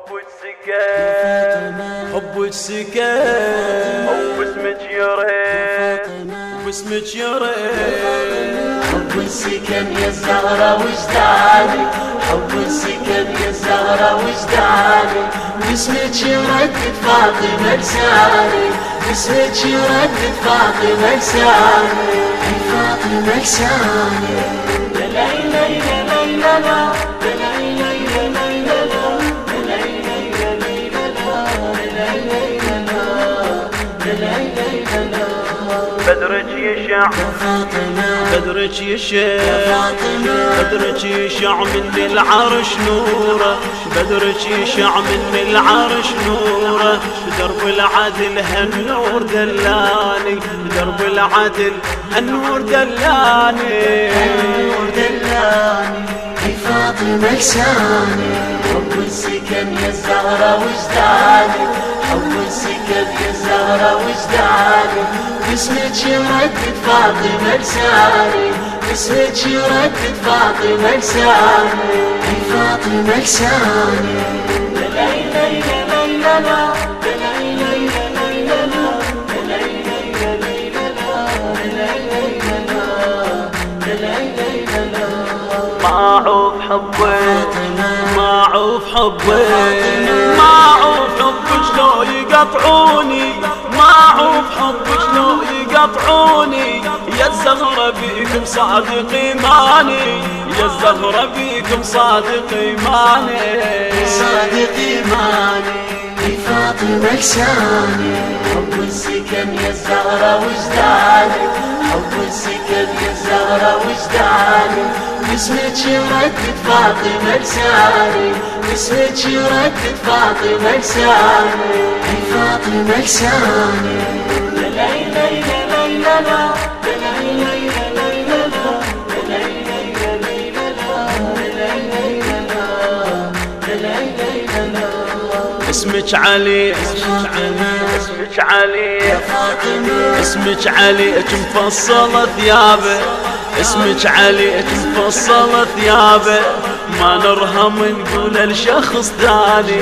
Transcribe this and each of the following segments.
حبك سكن وباسمك يريد وباسمك يريد حب السكن يا الزهرة وجداني، حب السكن يا الزهرة وجداني، باسمك يردد فاطمة لساني، باسمك يردد فاطمة لساني، فاطمة لساني. لا لا لا لا لا بدرك يشع بدرك يشع بدرك يشع من العرش نوره، بدرك يشع من العرش نوره، درب العدل هالنور دلاني، درب العدل هالنور دلاني، النور دلاني في فاطمة لساني. حب السكن يا الزهرة وجداني، حب السكن يا الزهرة وجداني، باسمك يردد فاطمة لساني، باسمك يردد فاطمة لساني، في فاطمة لساني. لا لا لا لا لا معروف حبك معروف حبك معروف حبك شلو يقطعوني، معروف حبك شلو يقطعوني، يا الزهرة بيكم صادق إيماني، يا الزهرة بيكم صادق إيماني، صادق إيماني في فاطمة لساني. حب السكن يا الزهرة وجداني، حب السكن يا الزهرة وجداني، باسمك يردد فاطمة لساني، باسمك يردد فاطمة لساني، في فاطمة لساني. لا لا لا لا لا اسمك علي اسمك علي اسمك علي مفصلة ثيابه، اسمك علي مفصلة ثيابه، ما نرهم نقول لشخص ثاني،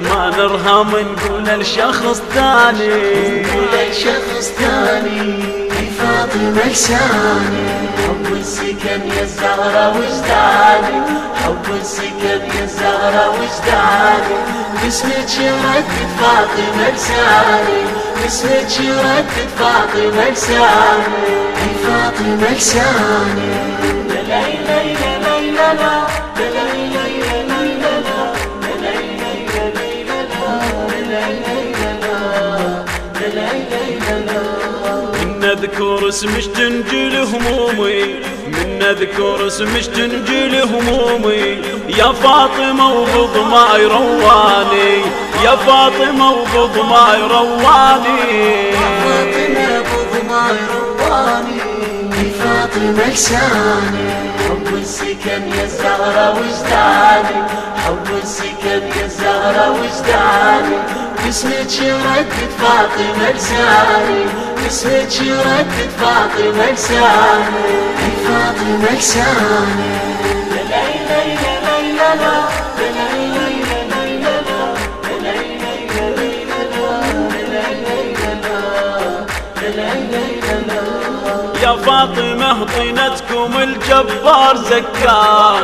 ما نرهم نقول لشخص ثاني، نقول لشخص ثاني في فاطمة لساني. حب السكن يا الزهرة وجداني، حب السكن يا الزهرة وجداني، باسمك يردد فاطمة لساني، باسمك يردد فاطمة لساني، في فاطمة لساني. لا لا لا لا لا من اذكر اسمك تنجل همومي، من اذكر اسمك تنجل همومي، يا فاطمة وبضماي رواني، يا فاطمة وبضماي رواني، فاطمة بضماي رواني في فاطمة لساني. حب السكن يا الزهرة وجداني، حب السكن يا الزهرة وجداني، باسمك يردد فاطمة لساني، باسمك يردد فاطمة لساني، في فاطمة لساني. لا لا لا لا لا يا فاطمة طينتكم الجبار زكاه،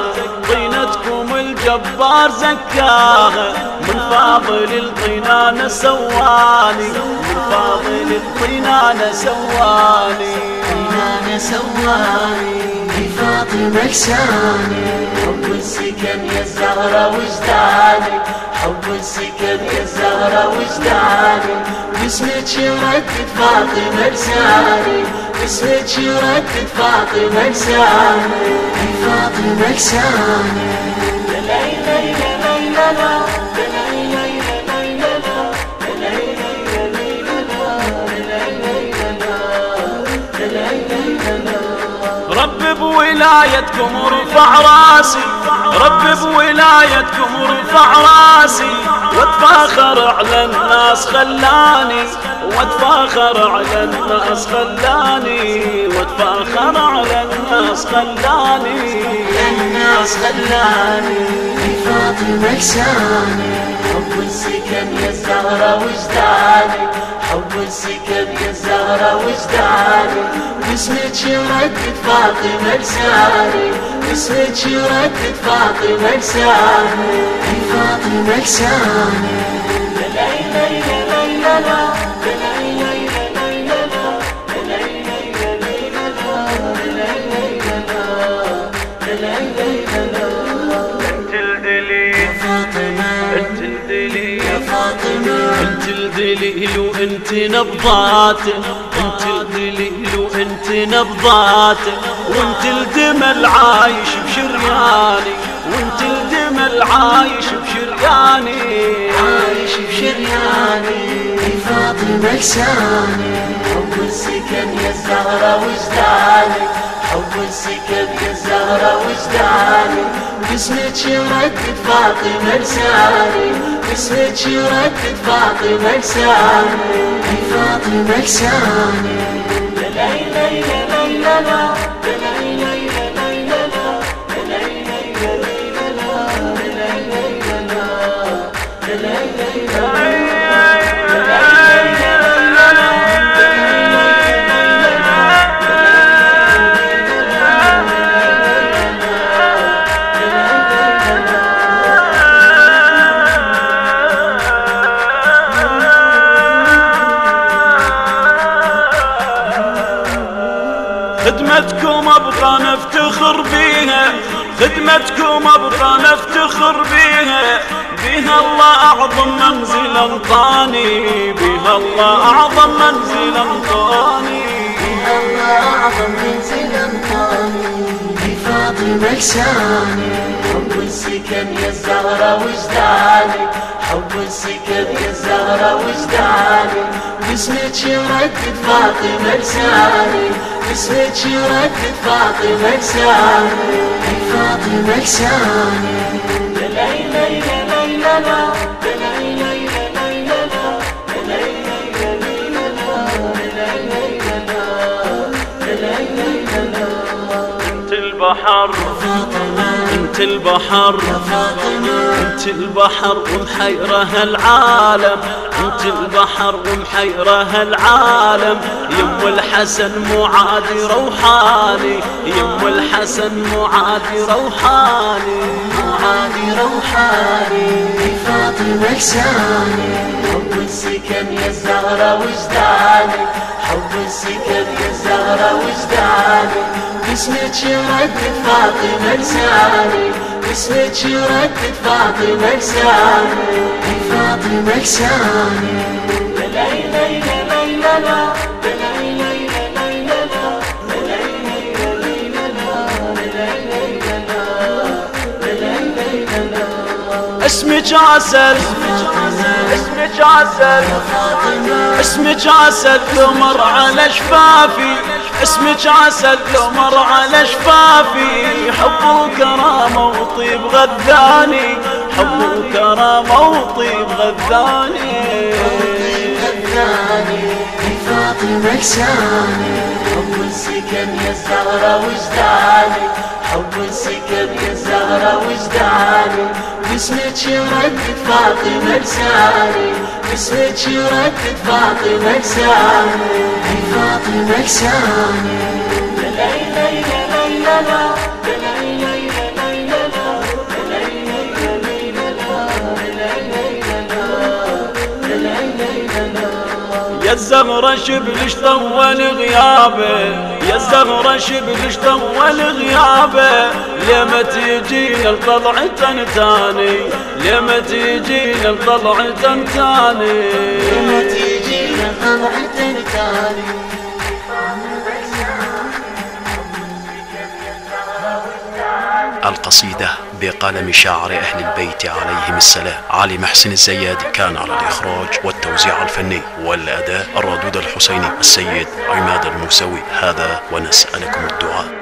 طينتكم الجبار زكاه، من فاضل الطينانة سواني، من فاضل الطينانة سواني، طينانة سواني في فاطمة لساني. حب السكن يا الزهرة وجداني، حب السكن يا الزهرة وجداني، باسمك يردد فاطمة لساني، باسمك يردد فاطمة لساني، في فاطمة لساني. لا لا لا لا لا رب بولايتكم ارفع راسي، رب بولايتكم ارفع راسي، واتفاخر على الناس خلاني، واتفاخر على الناس خلاني، واتفاخر على الناس خلاني، الناس خلاني في فاطمة لساني. حب السكن يا الزهرة وجداني، حب السكن يا الزهرة وجداني، باسمك يردد فاطمة لساني، باسمك يردد فاطمة لساني، فاطمة لساني. لا لا لا لا لا انت الدليل وانت نبضاته، انت الدليل وانت نبضاته، وانت الدمى العايش بشرياني، وانت الدمى العايش بشرياني، عايش بشرياني، فاطمة لساني. حب السكن يا الزهرة وجداني، حب السكن يا الزهرة وجداني، باسمك يردد فاطمة لساني، باسمك يردد فاطمة لساني، فاطمة لساني. لا لا لا لا لا خدمتكم ابقى نفتخر بيها، خدمتكم ابقى نفتخر بيها، بها الله اعظم منزل انطاني، بها الله اعظم منزل انطاني، بها الله اعظم منزل انطاني، فاطمة لساني. حب السكن يا الزهرة وجداني، حب السكن يا الزهرة وجداني، باسمك يردد فاطمة لساني، باسمك يردد فاطمة لساني، فاطمة لساني. لا لا لا لا لا انت البحر انت البحر انت البحر ومحيره العالم، انت البحر ومحيره العالم، يم الحسن معادي روحاني، يم الحسن معادي روحاني، معادي روحاني، فاطمة لساني. حب السكن يا الزهرة وجداني، حب السكن يا الزهرة وجداني، باسمك يردد فاطمة لساني، باسمك يردد فاطمة لساني، فاطمة لساني. لا لا لا لا لا اسمك عسل اسمك عسل اسمك عسل لو مر على شفافي، اسمك عسل لو مر على شفافي، حب وكرامة وطيب غذاني، حب وكرامة وطيب غذاني، فاطمة لساني. حب السكن يا الزهرة وجداني، حب السكن يا الزهرة وجداني، باسمك يردد فاطمة لساني، باسمك يردد فاطمة لساني، فاطمة لساني. لا لا لا لا لا يا الزهرة شبلش طول غيابه، يا الزهرة شبلش طول غيابه، لما تجينا لطلعة تاني، لما تجينا لطلعة تاني، لما تجينا لطلعة تاني. القصيدة بقلم شاعر أهل البيت عليهم السلام علي محسن الزيادي، كان على الإخراج والتوزيع الفني والأداء الردود الحسيني السيد عماد الموسوي. هذا ونسألكم الدعاء.